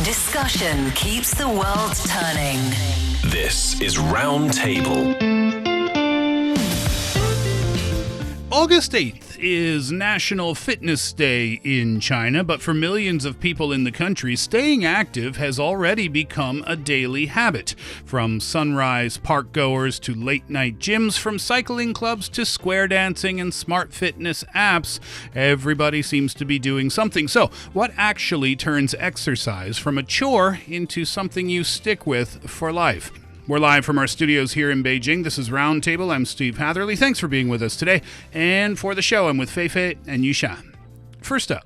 Discussion keeps the world turning. This is Roundtable. August 8th is National Fitness Day in China, but for millions of people in the country, staying active has already become a daily habit. From sunrise park goers to late-night gyms, from cycling clubs to square dancing and smart fitness apps, everybody seems to be doing something. So, what actually turns exercise from a chore into something you stick with for life? We're live from our studios here in Beijing. This is Roundtable. I'm Steve Hatherley. Thanks for being with us today. And for the show, I'm with Fei Fei and Yushan. First up,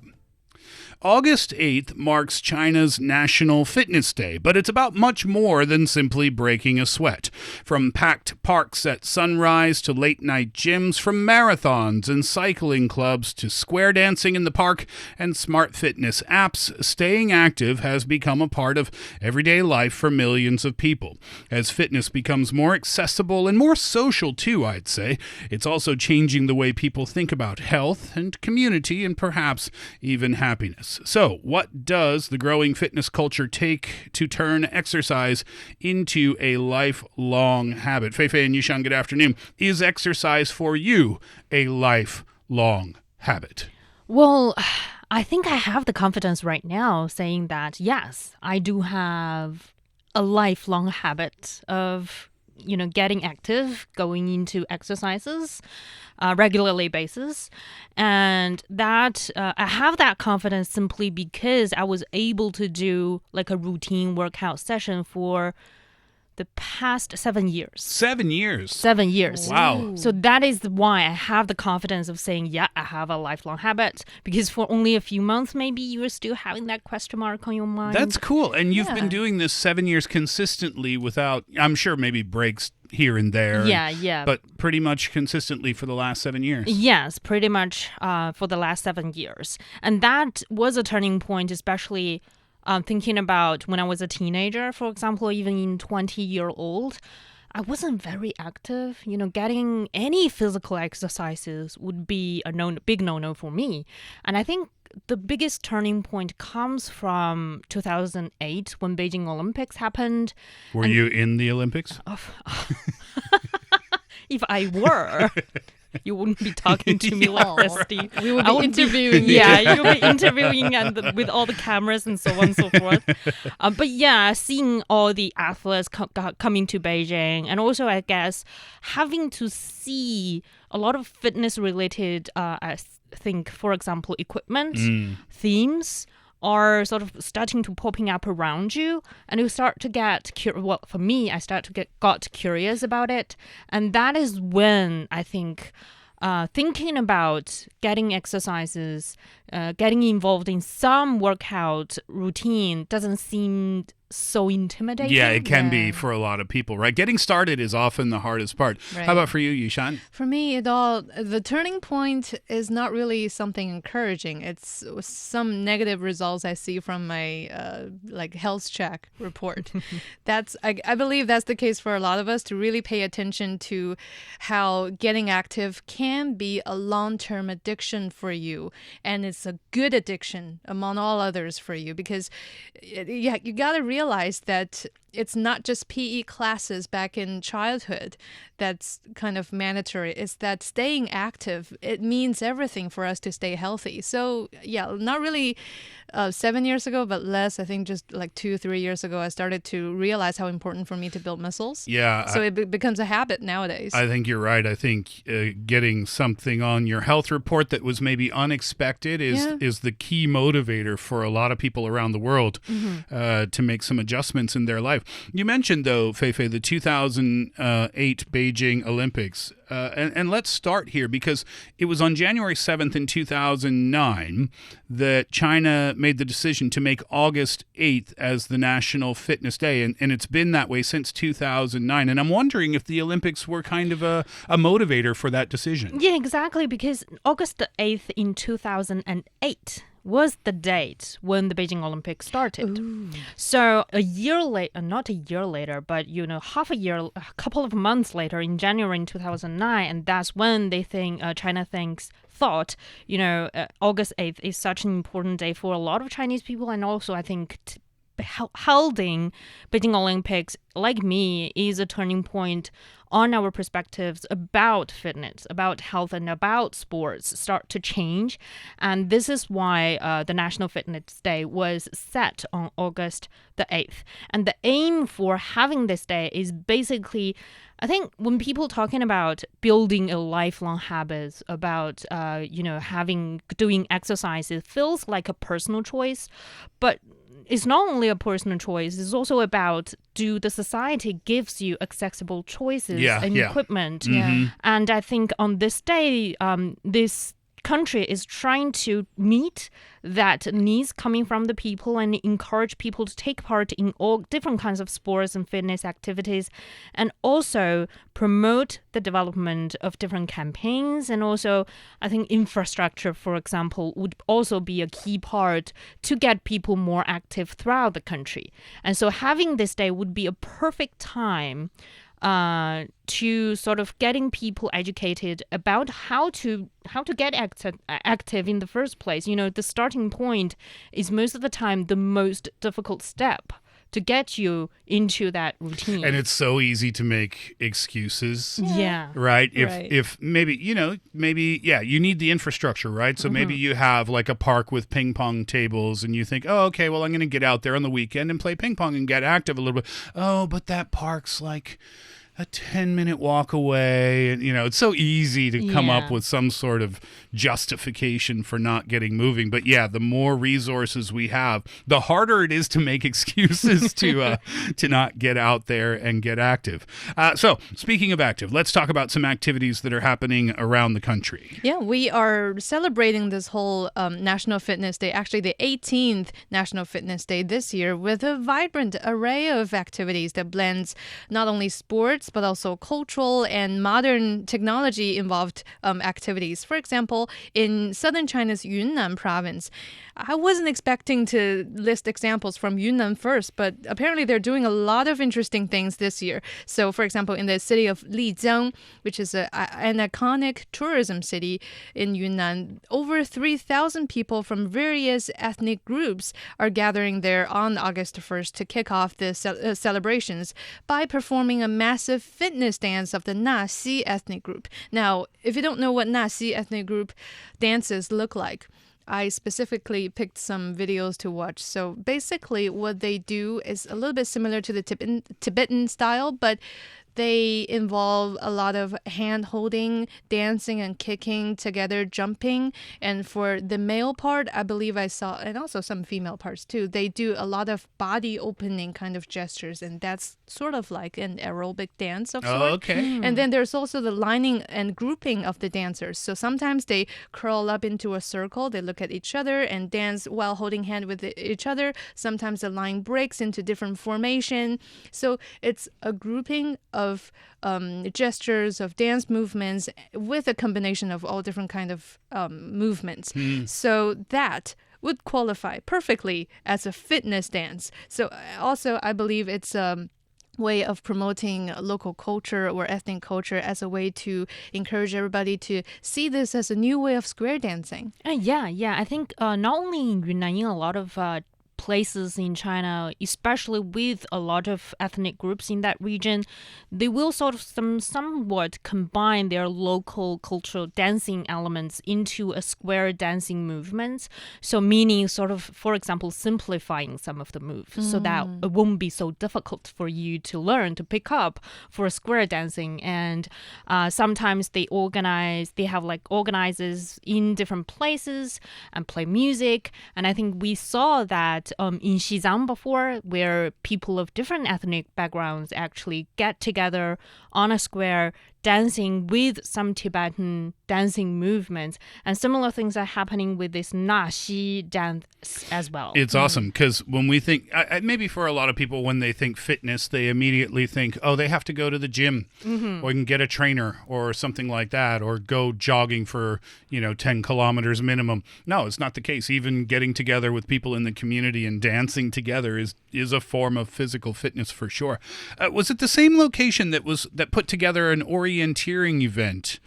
August 8th marks China's National Fitness Day, but it's about much more than simply breaking a sweat. From packed parks at sunrise to late-night gyms, from marathons and cycling clubs to square dancing in the park and smart fitness apps, staying active has become a part of everyday life for millions of people. As fitness becomes more accessible and more social too, I'd say, it's also changing the way people think about health and community and perhaps even happiness. So, what does the growing fitness culture take to turn exercise into a lifelong habit? Fei Fei and Yushan, good afternoon. Is exercise for you a lifelong habit? Well, I think I have the confidence right now saying that, yes, I do have a lifelong habit of getting active, going into exercises regularly basis. And that I have that confidence simply because I was able to do like a routine workout session for the past 7 years. 7 years? 7 years. Wow. So that is why I have the confidence of saying, yeah, I have a lifelong habit. Because for only a few months, maybe you're still having that question mark on your mind. That's cool. And you've been doing this 7 years consistently without, I'm sure maybe breaks here and there. Yeah. But pretty much consistently for the last 7 years. Yes, pretty much for the last 7 years. And that was a turning point, especially thinking about when I was a teenager, for example, even in 20-year-old, I wasn't very active. Getting any physical exercises would be a big no-no for me. And I think the biggest turning point comes from 2008 when Beijing Olympics happened. Were you in the Olympics? If I were... You wouldn't be talking to me like this, Steve. We would be interviewing you. Yeah, you'll be interviewing and with all the cameras and so on and so forth. But yeah, seeing all the athletes coming to Beijing, and also, I guess, having to see a lot of fitness-related, I think, for example, equipment, themes, are sort of starting to popping up around you, and you start to get well, for me, I got curious about it, and that is when I think thinking about getting exercises, getting involved in some workout routine doesn't seem so intimidating. Yeah, it can be for a lot of people, right? Getting started is often the hardest part. Right. How about for you, Yushan? For me, the turning point is not really something encouraging. It's some negative results I see from my health check report. I believe that's the case for a lot of us, to really pay attention to how getting active can be a long-term addiction for you, and it's a good addiction among all others for you, because you got to realize that it's not just PE classes back in childhood that's kind of mandatory. It's that staying active, it means everything for us to stay healthy. So yeah, not really 7 years ago, but less. I think just like 2-3 years ago, I started to realize how important for me to build muscles. Yeah. So it becomes a habit nowadays. I think you're right. I think getting something on your health report that was maybe unexpected is the key motivator for a lot of people around the world to make some adjustments in their life. You mentioned, though, Fei Fei, the 2008 Beijing Olympics. And let's start here, because it was on January 7th in 2009 that China made the decision to make August 8th as the National Fitness Day. And it's been that way since 2009. And I'm wondering if the Olympics were kind of a motivator for that decision. Yeah, exactly, because August 8th in 2008 was the date when the Beijing Olympics started. Ooh. So a year later, not a year later, but, half a year, a couple of months later in January in 2009, and that's when they think, China thought, August 8th is such an important day for a lot of Chinese people, and also I think holding Beijing Olympics, like me, is a turning point on our perspectives about fitness, about health, and about sports start to change. And this is why the National Fitness Day was set on August the 8th. And the aim for having this day is basically, I think when people talking about building a lifelong habit, about, doing exercise, it feels like a personal choice. But it's not only a personal choice, it's also about, do the society gives you accessible choices and equipment. And I think on this day, this country is trying to meet that needs coming from the people and encourage people to take part in all different kinds of sports and fitness activities, and also promote the development of different campaigns. And also, I think infrastructure, for example, would also be a key part to get people more active throughout the country. And so having this day would be a perfect time to sort of getting people educated about how to get active in the first place. The starting point is most of the time the most difficult step to get you into that routine. And it's so easy to make excuses. Yeah. Right? If maybe, you need the infrastructure, right? So maybe you have like a park with ping pong tables and you think, oh, okay, well, I'm going to get out there on the weekend and play ping pong and get active a little bit. Oh, but that park's like a 10-minute walk away. And, it's so easy to come up with some sort of justification for not getting moving. But the more resources we have, the harder it is to make excuses to not get out there and get active. So speaking of active, let's talk about some activities that are happening around the country. Yeah, we are celebrating this whole National Fitness Day, actually the 18th National Fitness Day this year, with a vibrant array of activities that blends not only sports, but also cultural and modern technology-involved activities. For example, in southern China's Yunnan province, I wasn't expecting to list examples from Yunnan first, but apparently they're doing a lot of interesting things this year. So, for example, in the city of Lijiang, which is an iconic tourism city in Yunnan, over 3,000 people from various ethnic groups are gathering there on August 1st to kick off the celebrations by performing a massive fitness dance of the Naxi ethnic group. Now, if you don't know what Naxi ethnic group dances look like, I specifically picked some videos to watch. So basically what they do is a little bit similar to the Tibetan style, but they involve a lot of hand-holding, dancing and kicking together, jumping. And for the male part, I believe I saw, and also some female parts too, they do a lot of body opening kind of gestures. And that's sort of like an aerobic dance of sorts. Oh, okay. And then there's also the lining and grouping of the dancers. So sometimes they curl up into a circle, they look at each other and dance while holding hand with each other. Sometimes the line breaks into different formation. So it's a grouping of gestures, of dance movements with a combination of all different kind of movements. So that would qualify perfectly as a fitness dance. So also I believe it's way of promoting local culture or ethnic culture as a way to encourage everybody to see this as a new way of square dancing. I think not only in Yunnan, in a lot of places in China, especially with a lot of ethnic groups in that region, they will sort of somewhat combine their local cultural dancing elements into a square dancing movement. So meaning sort of, for example, simplifying some of the moves so that it won't be so difficult for you to learn, to pick up for square dancing. And sometimes they have like organizers in different places and play music. And I think we saw that in Xizang before, where people of different ethnic backgrounds actually get together on a square dancing with some Tibetan dancing movements. And similar things are happening with this Naxi dance as well. It's awesome because when we think, maybe for a lot of people, when they think fitness, they immediately think, oh, they have to go to the gym or can get a trainer or something like that, or go jogging for, 10 kilometers minimum. No, it's not the case. Even getting together with people in the community and dancing together is a form of physical fitness for sure. Was it the same location that put together an orienteering event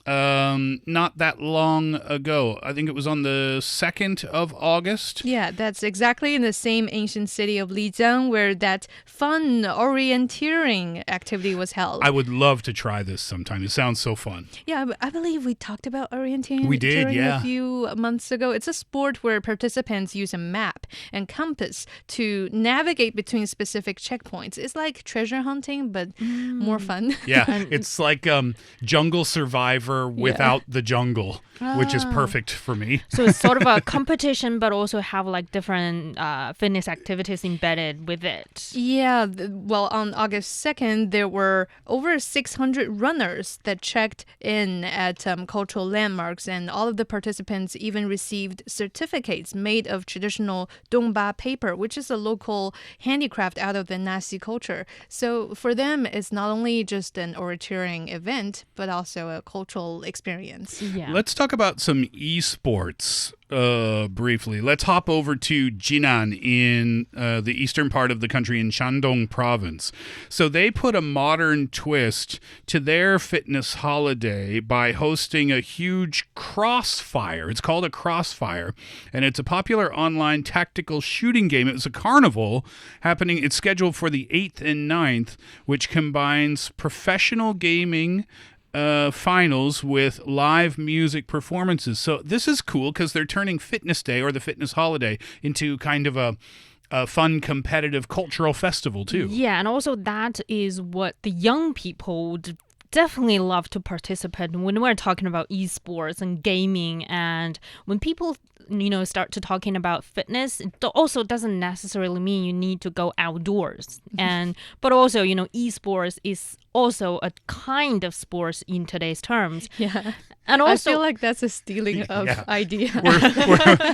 not that long ago. I think it was on the 2nd of August. Yeah, that's exactly in the same ancient city of Lijiang where that fun orienteering activity was held. I would love to try this sometime. It sounds so fun. Yeah, I believe we talked about orienteering We did, yeah. a few months ago. It's a sport where participants use a map and compass to navigate between specific checkpoints. It's like treasure hunting, but more fun. Yeah, it's like Jungle Survivor without the jungle, which is perfect for me. So it's sort of a competition, but also have like different fitness activities embedded with it. Yeah, well, on August 2nd, there were over 600 runners that checked in at cultural landmarks, and all of the participants even received certificates made of traditional dongba paper, which is a local handicraft out of the Nasi culture. So for them, it's not only just an orienteering event, but also a cultural experience. Yeah. Let's talk about some esports briefly. Let's hop over to Jinan in the eastern part of the country in Shandong province. So they put a modern twist to their fitness holiday by hosting a huge crossfire. It's called a crossfire, and it's a popular online tactical shooting game. It was a carnival happening. It's scheduled for the 8th and 9th, which combines professional gaming finals with live music performances. So this is cool because they're turning Fitness Day or the Fitness Holiday into kind of a fun, competitive cultural festival too. Yeah, and also that is what the young people would definitely love to participate in when we're talking about esports and gaming. And when people start to talking about fitness, it also doesn't necessarily mean you need to go outdoors. But also, esports is also a kind of sports in today's terms. Yeah. And also, I feel like that's a stealing of idea.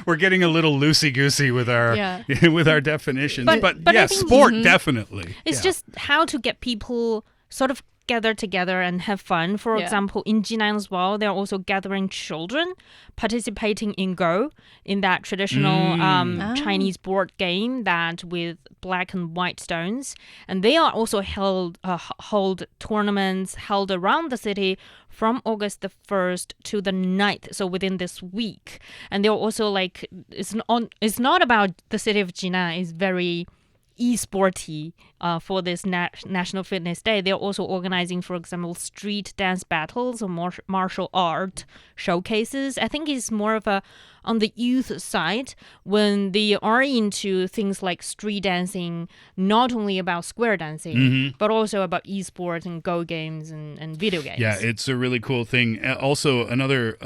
We're getting a little loosey-goosey with our with our definitions. But I yeah, think sport definitely. It's just how to get people sort of gather together and have fun. For example, in Jinan as well, they're also gathering children participating in Go, in that traditional Chinese board game that with black and white stones. And they are also hold tournaments held around the city from August the 1st to the 9th, so within this week. And they're also like, it's not about the city of Jinan, it's very e-sporty for this National Fitness Day. They're also organizing, for example, street dance battles or martial art showcases. I think it's more of on the youth side when they are into things like street dancing, not only about square dancing, but also about esports and Go games and video games. Yeah, it's a really cool thing. Also, another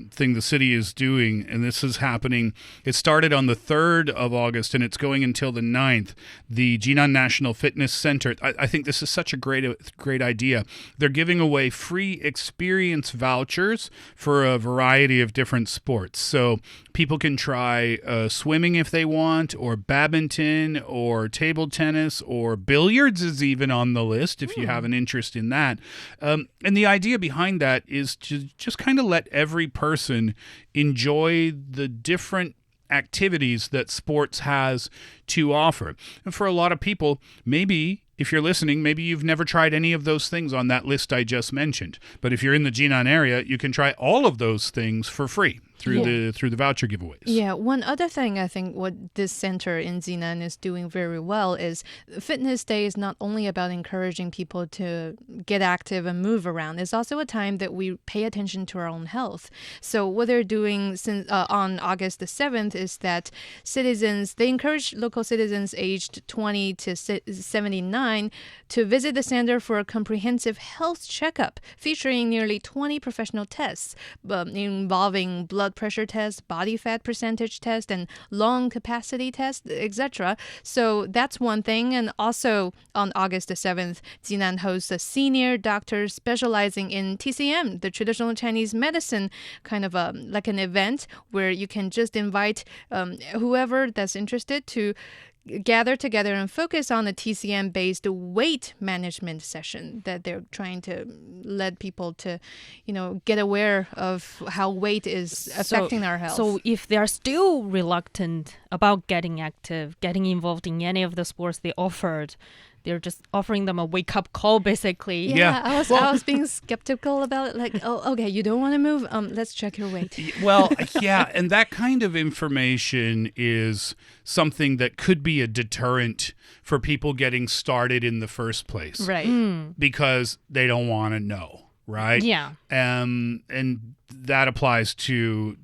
thing the city is doing, and this is happening, it started on the 3rd of August and it's going until the 9th, the Jinan National Fitness Center. I think this is such a great idea. They're giving away free experience vouchers for a variety of different sports. So people can try swimming if they want, or badminton, or table tennis, or billiards is even on the list if you have an interest in that. And the idea behind that is to just kind of let every person enjoy the different activities that sports has to offer. And for a lot of people, maybe if you're listening, maybe you've never tried any of those things on that list I just mentioned. But if you're in the Jinan area, you can try all of those things for free through the voucher giveaways. Yeah, one other thing I think what this center in Jinan is doing very well is Fitness Day is not only about encouraging people to get active and move around. It's also a time that we pay attention to our own health. So what they're doing since on August the 7th is that they encourage local citizens aged 20 to 79 to visit the center for a comprehensive health checkup featuring nearly 20 professional tests involving blood pressure test, body fat percentage test, and lung capacity test, etc. So that's one thing. And also on August the 7th, Jinan hosts a senior doctor specializing in TCM, the traditional Chinese medicine, kind of like an event where you can just invite whoever that's interested to gather together and focus on the TCM-based weight management session that they're trying to let people to, get aware of how weight is affecting our health. So if they're still reluctant about getting active, getting involved in any of the sports they offered, they're just offering them a wake-up call, basically. Yeah. I was being skeptical about it. Like, oh, okay, you don't want to move? Let's check your weight. Well, yeah, and that kind of information is something that could be a deterrent for people getting started in the first place. Right. Because they don't want to know, right? Yeah. And that applies to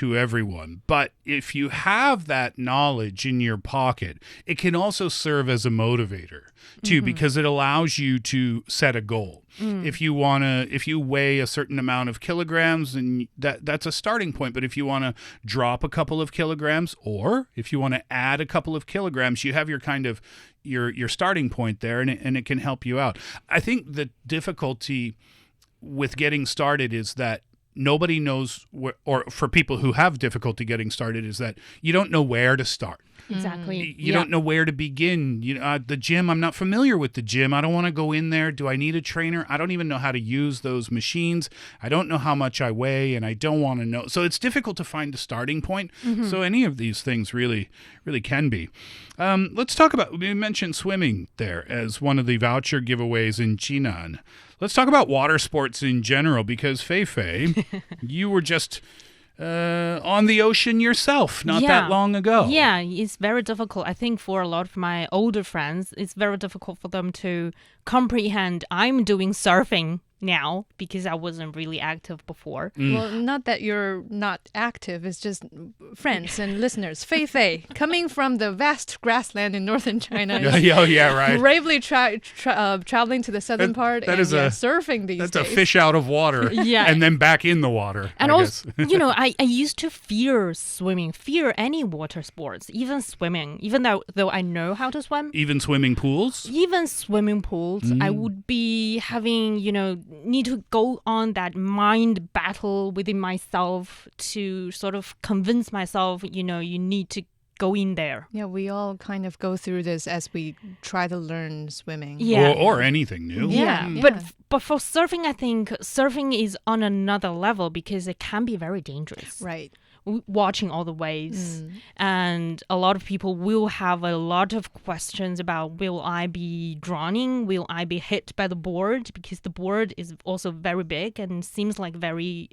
everyone. But if you have that knowledge in your pocket, it can also serve as a motivator too, because it allows you to set a goal. If you weigh a certain amount of kilograms, and that's a starting point. But if you want to drop a couple of kilograms, or if you want to add a couple of kilograms, you have your kind of your starting point there, and it can help you out. I think the difficulty with getting started is that nobody knows or for people who have difficulty getting started, is that you don't know where to start. Exactly. You don't know where to begin. The gym, I'm not familiar with the gym. I don't want to go in there. Do I need a trainer? I don't even know how to use those machines. I don't know how much I weigh, and I don't want to know. So it's difficult to find a starting point. So any of these things really, really can be. Let's talk about, we mentioned swimming there as one of the voucher giveaways in Jinan. Let's talk about water sports in general, because Fei Fei, you were just on the ocean yourself not that long ago. Yeah, it's very difficult. I think for a lot of my older friends, it's very difficult for them to comprehend I'm doing surfing now because I wasn't really active before. Well, not that you're not active. It's just friends and listeners. Fei Fei, coming from the vast grassland in northern China. Right. Bravely traveling to the southern part that and is surfing these days. That's a fish out of water and then back in the water. And I also, guess. I used to fear swimming, fear any water sports, even swimming, even though I know how to swim. Even swimming pools? Even swimming pools, I would be having, need to go on that mind battle within myself to sort of convince myself, you need to go in there. Yeah, we all kind of go through this as we try to learn swimming. Yeah. Or anything new. Yeah. But for surfing, I think surfing is on another level because it can be very dangerous. Right. Watching all the waves. And a lot of people will have a lot of questions about, will I be drowning? Will I be hit by the board? Because the board is also very big and seems like very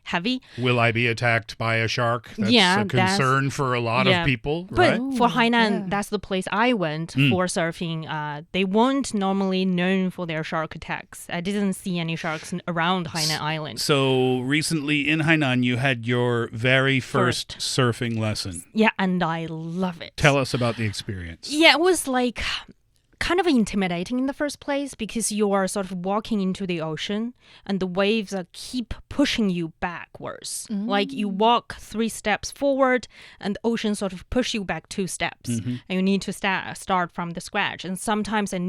heavy. Will I be attacked by a shark? That's a concern for a lot of people, but right? for Hainan, that's the place I went for surfing. They weren't normally known for their shark attacks. I didn't see any sharks around Hainan Island. So recently in Hainan, you had your very first surfing lesson. Yeah, and I love it. Tell us about the experience. Yeah, it was like kind of intimidating in the first place because you are sort of walking into the ocean and the waves keep pushing you backwards. Like you walk 3 steps forward and the ocean sort of push you back 2 steps. And you need to start from the scratch. And sometimes I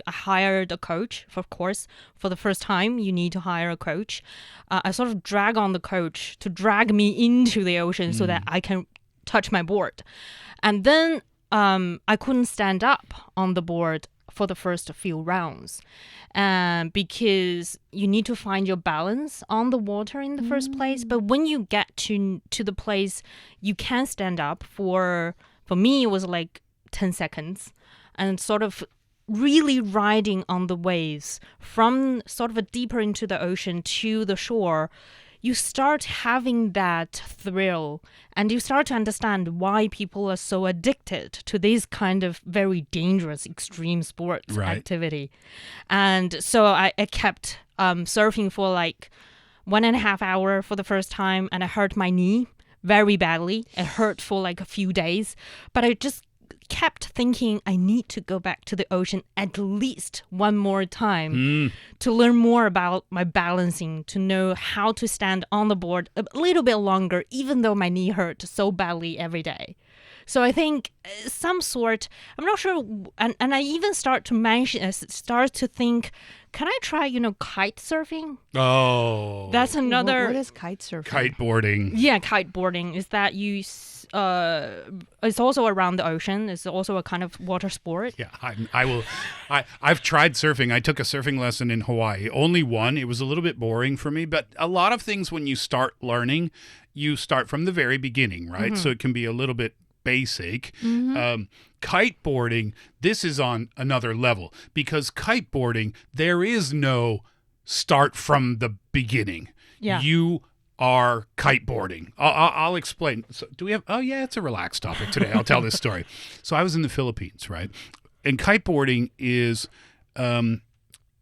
hired a coach, of course. For the first time, you need to hire a coach. I sort of drag on the coach to drag me into the ocean so that I can touch my board. And then I couldn't stand up on the board for the first few rounds because you need to find your balance on the water in the first place. But when you get to the place you can stand up, for me, it was like 10 seconds and sort of really riding on the waves from sort of deeper into the ocean to the shore. You start having that thrill and you start to understand why people are so addicted to this kind of very dangerous extreme sports activity. And so I kept surfing for like 1.5 hours for the first time, and I hurt my knee very badly. It hurt for like a few days, but I just kept thinking I need to go back to the ocean at least one more time to learn more about my balancing, to know how to stand on the board a little bit longer, even though my knee hurt so badly every day. So I think some sort, I'm not sure, and I even start to think, can I try, kite surfing? Oh. That's another. What is kite surfing? Kiteboarding. Yeah, kiteboarding is that it's also around the ocean. It's also a kind of water sport. Yeah, I've tried surfing. I took a surfing lesson in Hawaii. Only one. It was a little bit boring for me, but a lot of things when you start learning, you start from the very beginning, right? So it can be a little bit basic. Kiteboarding, this is on another level because kiteboarding, there is no start from the beginning. Yeah. You are kiteboarding. I'll explain. So do we have? Oh yeah, it's a relaxed topic today. I'll tell this story. So I was in the Philippines, right? And kiteboarding is,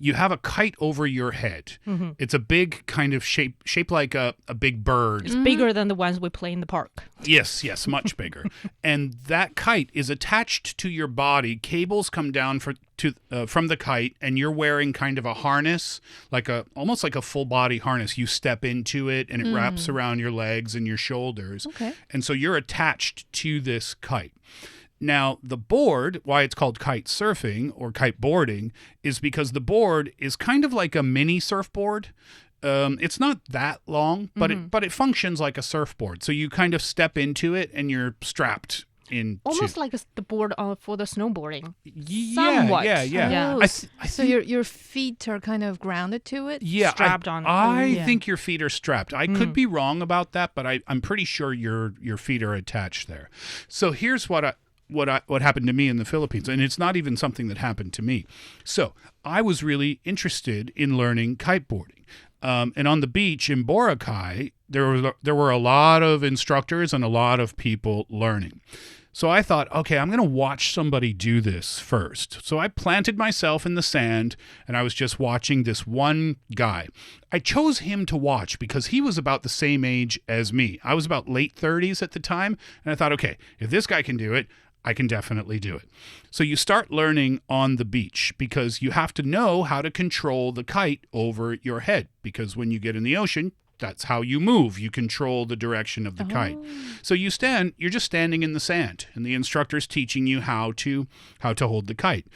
you have a kite over your head. It's a big kind of shaped like a big bird. It's bigger than the ones we play in the park. Yes, much bigger. And that kite is attached to your body. Cables come down from the kite, and you're wearing kind of a harness, almost like a full body harness. You step into it, and it wraps around your legs and your shoulders. Okay. And so you're attached to this kite. Now, the board, why it's called kite surfing or kiteboarding, is because the board is kind of like a mini surfboard. It's not that long, but it functions like a surfboard. So you kind of step into it and you're strapped into. Almost like the board for the snowboarding. Yeah. Yeah. So your feet are kind of grounded to it? Yeah, strapped on. I think your feet are strapped. I could be wrong about that, but I'm pretty sure your feet are attached there. So here's what happened to me in the Philippines, and it's not even something that happened to me. So I was really interested in learning kiteboarding. And on the beach in Boracay, there were a lot of instructors and a lot of people learning. So I thought, okay, I'm going to watch somebody do this first. So I planted myself in the sand, and I was just watching this one guy. I chose him to watch because he was about the same age as me. I was about late 30s at the time, and I thought, okay, if this guy can do it, I can definitely do it. So you start learning on the beach because you have to know how to control the kite over your head, because when you get in the ocean, that's how you move. You control the direction of the kite. So you're just standing in the sand, and the instructor's teaching you how to hold the kite.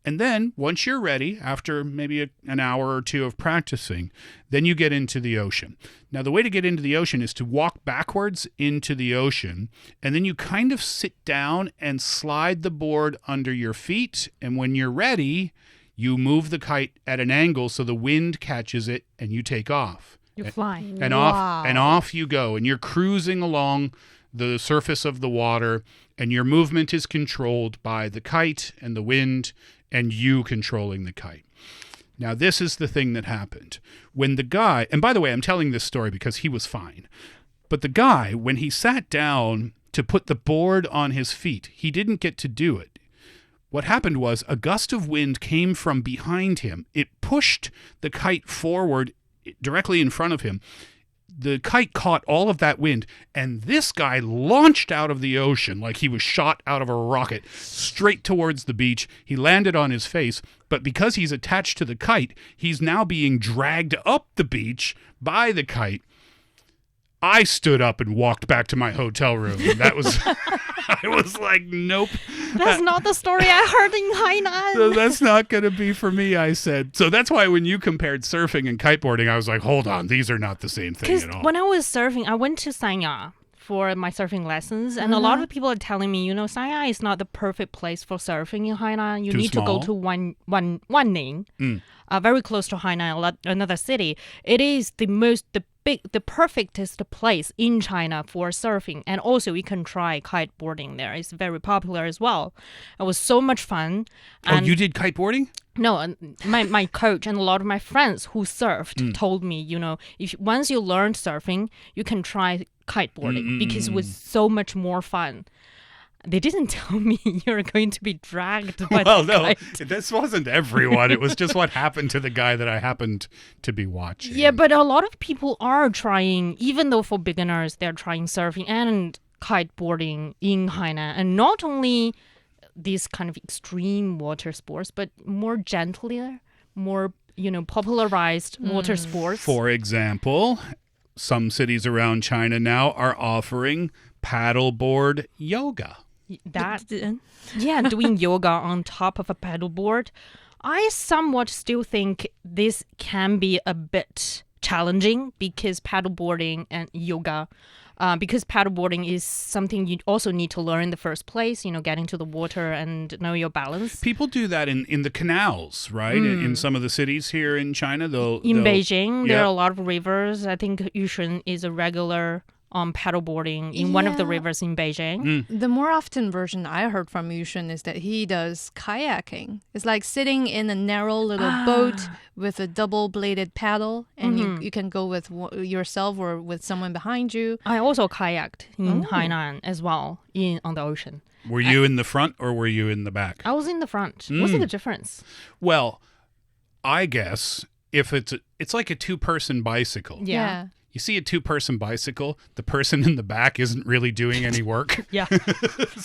And then once you're ready, after maybe an hour or two of practicing, then you get into the ocean. Now, the way to get into the ocean is to walk backwards into the ocean, and then you kind of sit down and slide the board under your feet. And when you're ready, you move the kite at an angle so the wind catches it and you take off. You fly. And off you go. And you're cruising along the surface of the water, and your movement is controlled by the kite and the wind and you controlling the kite. Now, this is the thing that happened. When the guy, and by the way, I'm telling this story because he was fine, but the guy, when he sat down to put the board on his feet, he didn't get to do it. What happened was a gust of wind came from behind him. It pushed the kite forward directly in front of him. The kite caught all of that wind, and this guy launched out of the ocean like he was shot out of a rocket straight towards the beach. He landed on his face, but because he's attached to the kite, he's now being dragged up the beach by the kite. I stood up and walked back to my hotel room. And that was, I was like, nope. That's not the story I heard in Hainan. So that's not going to be for me, I said. So that's why when you compared surfing and kiteboarding, I was like, hold on, these are not the same thing at all. When I was surfing, I went to Sanya for my surfing lessons, and a lot of people are telling me, Sanya is not the perfect place for surfing in Hainan. You need to go to Wanning, very close to Hainan, another city. It is the perfectest place in China for surfing, and also you can try kiteboarding there. It's very popular as well. It was so much fun. And you did kiteboarding? No, my coach and a lot of my friends who surfed told me, if once you learn surfing, you can try kiteboarding because it was so much more fun. They didn't tell me you're going to be dragged by the kite. This wasn't everyone. It was just what happened to the guy that I happened to be watching. Yeah, but a lot of people are trying, even though for beginners, they're trying surfing and kiteboarding in Hainan. And not only these kind of extreme water sports, but more gentler, more, popularized water sports. For example, some cities around China now are offering paddleboard yoga. Doing yoga on top of a paddleboard. I somewhat still think this can be a bit challenging because paddleboarding and yoga, because paddleboarding is something you also need to learn in the first place, getting to the water and know your balance. People do that in the canals, right? In some of the cities here in China. In Beijing, there are a lot of rivers. I think Yushan is a regular paddleboarding in one of the Yeah. rivers in Beijing. The more often version I heard from Yushan is that he does kayaking. It's like sitting in a narrow little boat with a double-bladed paddle, and you can go with yourself or with someone behind you. I also kayaked in Hainan as well on the ocean. Were you in the front or were you in the back? I was in the front. What's the difference? Well, I guess if it's like a two-person bicycle. Yeah. You see a two-person bicycle, the person in the back isn't really doing any work. Yeah.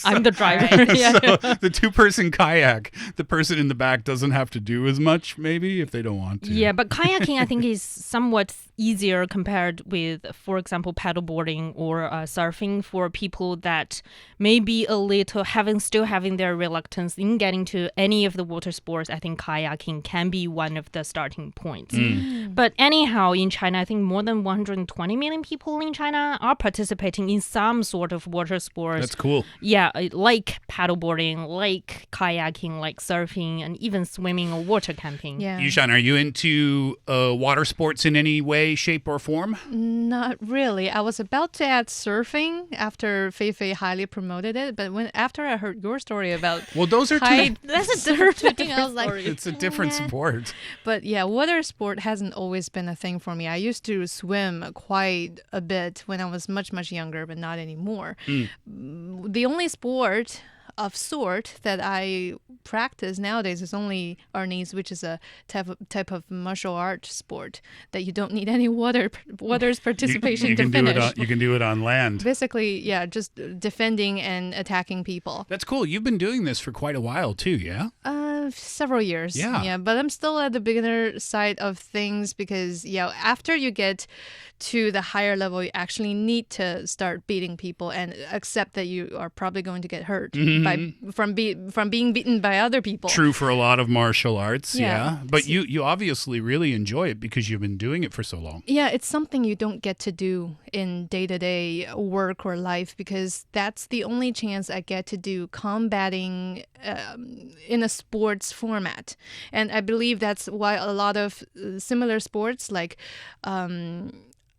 I'm the driver. So the two-person kayak, the person in the back doesn't have to do as much, maybe, if they don't want to. Yeah, but kayaking, I think, is somewhat easier compared with, for example, paddleboarding or surfing for people that may be a little still having their reluctance in getting to any of the water sports. I think kayaking can be one of the starting points. But anyhow, in China, I think more than 120 million people in China are participating in some sort of water sports. That's cool. Yeah, like paddleboarding, like kayaking, like surfing, and even swimming or water camping. Yeah. Yushan, are you into water sports in any way, shape, or form? Not really. I was about to add surfing after Fei Fei highly promoted it, but after I heard your story about Well, those are kite That's a different surfing, I was like, It's a different Nah. sport. But yeah, water sport hasn't always been a thing for me. I used to swim quite a bit when I was much, much younger, but not anymore. The only sport of sort that I practice nowadays is only arnis, which is a type of martial art sport that you don't need any water's participation you to can finish. do it. You can do it on land. Basically, yeah, just defending and attacking people. That's cool. You've been doing this for quite a while too, yeah? Several years. Yeah. But I'm still at the beginner side of things because, after you get to the higher level, you actually need to start beating people and accept that you are probably going to get hurt from being beaten by other people. True for a lot of martial arts, Yeah. yeah. But you obviously really enjoy it because you've been doing it for so long. Yeah, it's something you don't get to do in day-to-day work or life because that's the only chance I get to do combating in a sports format. And I believe that's why a lot of similar sports like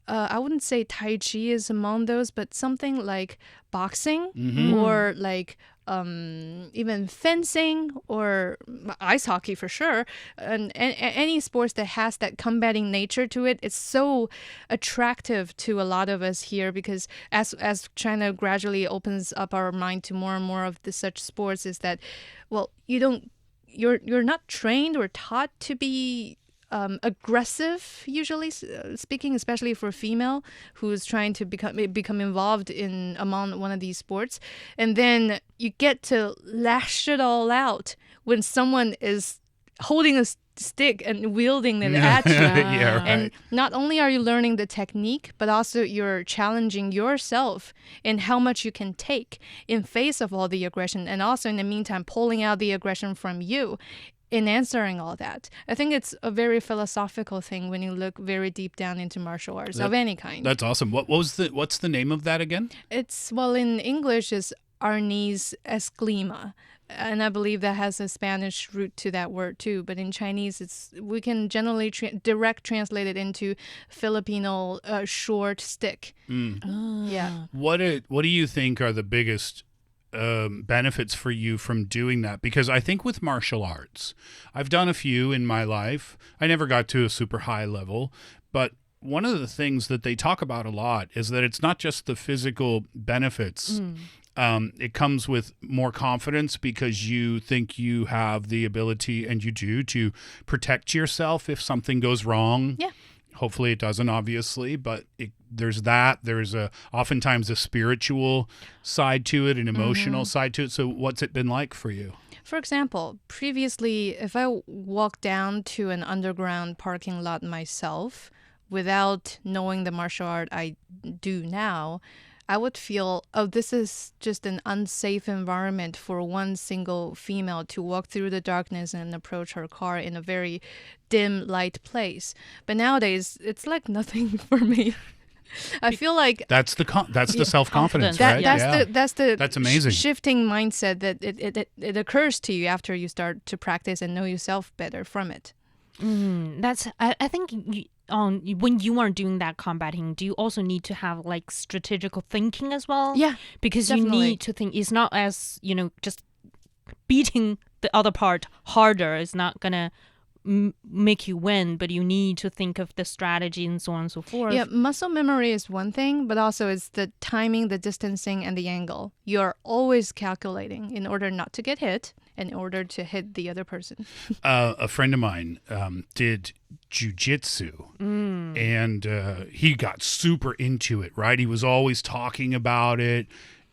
I wouldn't say Tai Chi is among those, but something like boxing or like even fencing or ice hockey for sure, and any sports that has that combating nature to it, it's so attractive to a lot of us here because as China gradually opens up our mind to more and more of such sports, is that, well, you're not trained or taught to be aggressive, usually speaking, especially for a female who's trying to become involved among one of these sports, and then you get to lash it all out when someone is holding a stick and wielding it at you. Yeah, right. And not only are you learning the technique, but also you're challenging yourself in how much you can take in face of all the aggression, and also in the meantime pulling out the aggression from you in answering all that. I think it's a very philosophical thing when you look very deep down into martial arts of any kind. That's awesome. What's the name of that again? It's, well, in English is arnis esgrima, and I believe that has a Spanish root to that word too. But in Chinese, we can generally direct translate it into Filipino short stick. Yeah. What do you think are the biggest benefits for you from doing that? Because I think with martial arts, I've done a few in my life. I never got to a super high level, but one of the things that they talk about a lot is that it's not just the physical benefits. It comes with more confidence because you think you have the ability, and you do, to protect yourself if something goes wrong. Yeah. Hopefully it doesn't, obviously, but there's that. There's oftentimes a spiritual side to it, an emotional side to it. So what's it been like for you? For example, previously, if I walk down to an underground parking lot myself without knowing the martial art I do now, I would feel, oh, this is just an unsafe environment for one single female to walk through the darkness and approach her car in a very dim light place. But nowadays, it's like nothing for me. I feel like That's the self-confidence, confidence. right? that's amazing. Shifting mindset that it occurs to you after you start to practice and know yourself better from it. I think when you are doing that combating, do you also need to have like strategical thinking as well? Yeah, because definitely. you need to think. It's not as just beating the other part harder is not gonna make you win, but you need to think of the strategy and so on and so forth. Yeah, muscle memory is one thing, but also it's the timing, the distancing, and the angle. You're always calculating in order not to get hit, in order to hit the other person. A friend of mine did jujitsu, and he got super into it, right? He was always talking about it,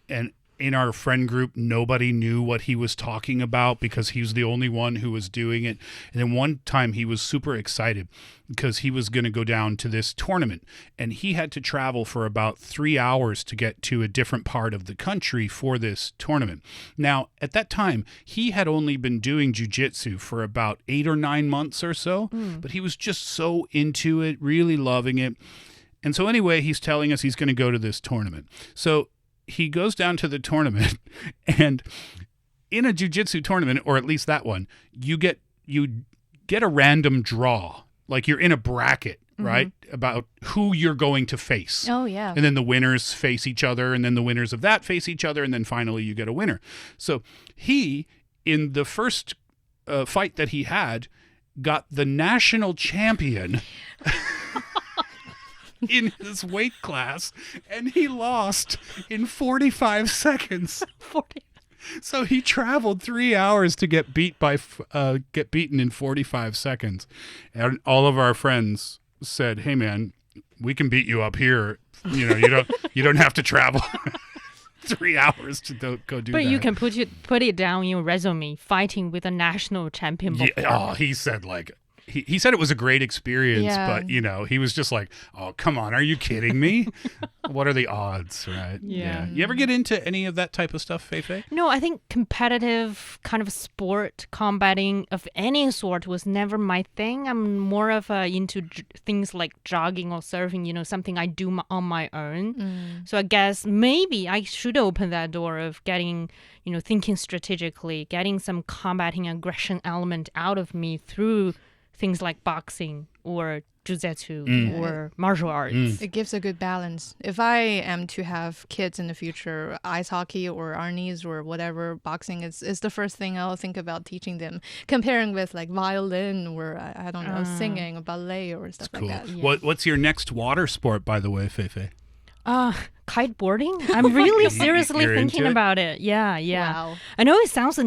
and in our friend group, nobody knew what he was talking about because he was the only one who was doing it. And then one time he was super excited because he was going to go down to this tournament, and he had to travel for about 3 hours to get to a different part of the country for this tournament. Now, at that time, he had only been doing jiu-jitsu for about 8 or 9 months or so, but he was just so into it, really loving it. And so anyway, he's telling us he's going to go to this tournament. So he goes down to the tournament, and in a jiu-jitsu tournament, or at least that one, you get a random draw. Like you're in a bracket, right? About who you're going to face. Oh, yeah. And then the winners face each other, and then the winners of that face each other, and then finally you get a winner. So he, in the first fight that he had, got the national champion in his weight class, and he lost in 45 seconds. 40. So he traveled 3 hours to get beaten in 45 seconds. And all of our friends said, "Hey man, we can beat you up here. You don't have to travel 3 hours to go do that." But you can put it down in your resume, fighting with a national champion before. Yeah, he said he said it was a great experience, Yeah. but he was just like, "Oh, come on, are you kidding me? What are the odds, right?" Yeah. You ever get into any of that type of stuff, Fei Fei? No, I think competitive kind of sport combating of any sort was never my thing. I'm more of into things like jogging or surfing, something I do on my own. So I guess maybe I should open that door of getting, thinking strategically, getting some combating aggression element out of me through things like boxing or jujitsu or martial arts. It gives a good balance. If I am to have kids in the future, ice hockey or arnis or whatever, boxing is the first thing I'll think about teaching them, comparing with like violin or I don't know, singing or ballet or stuff Cool. like that. What's your next water sport, by the way, Fei Fei? Kiteboarding? I'm really seriously You're thinking into it? about it. Yeah. Wow. I know it sounds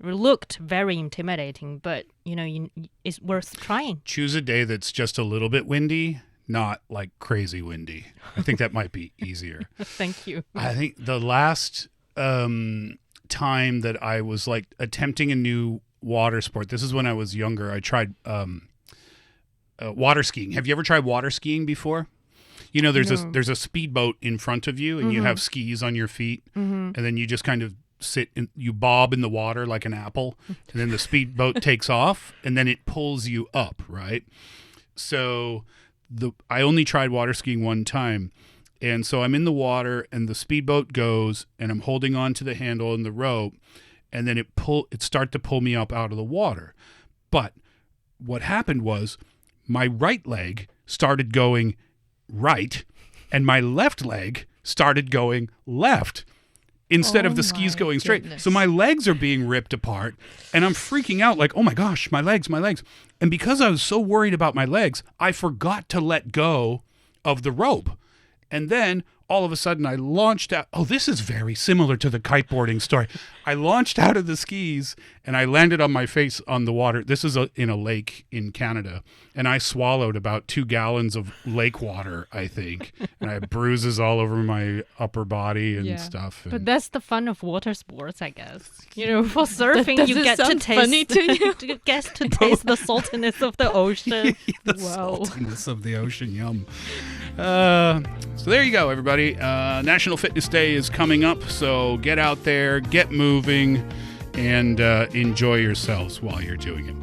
looked very intimidating, but it's worth trying. Choose a day that's just a little bit windy, not like crazy windy. I think that might be easier. Thank you. I think the last time that I was like attempting a new water sport, this is when I was younger. I tried water skiing. Have you ever tried water skiing before? There's a speedboat in front of you, and you have skis on your feet, and then you just kind of sit and you bob in the water like an apple, and then the speedboat takes off, and then it pulls you up, right? So I only tried water skiing one time, and so I'm in the water, and the speedboat goes, and I'm holding on to the handle and the rope, and then it started to pull me up out of the water. But what happened was my right leg started going right, and my left leg started going left instead of the skis going straight. goodness. So my legs are being ripped apart, and I'm freaking out like, oh my gosh, my legs. And because I was so worried about my legs, I forgot to let go of the rope. And then all of a sudden I launched out. Oh, this is very similar to the kiteboarding story. I launched out of the skis and I landed on my face on the water. This is in a lake in Canada. And I swallowed about 2 gallons of lake water, I think. And I had bruises all over my upper body and stuff. But that's the fun of water sports, I guess. For surfing, Does you it get to sound taste funny to you? you get to taste the saltiness of the ocean. The saltiness of the ocean, yum. So there you go, everybody. National Fitness Day is coming up, so get out there, get moving, and enjoy yourselves while you're doing it.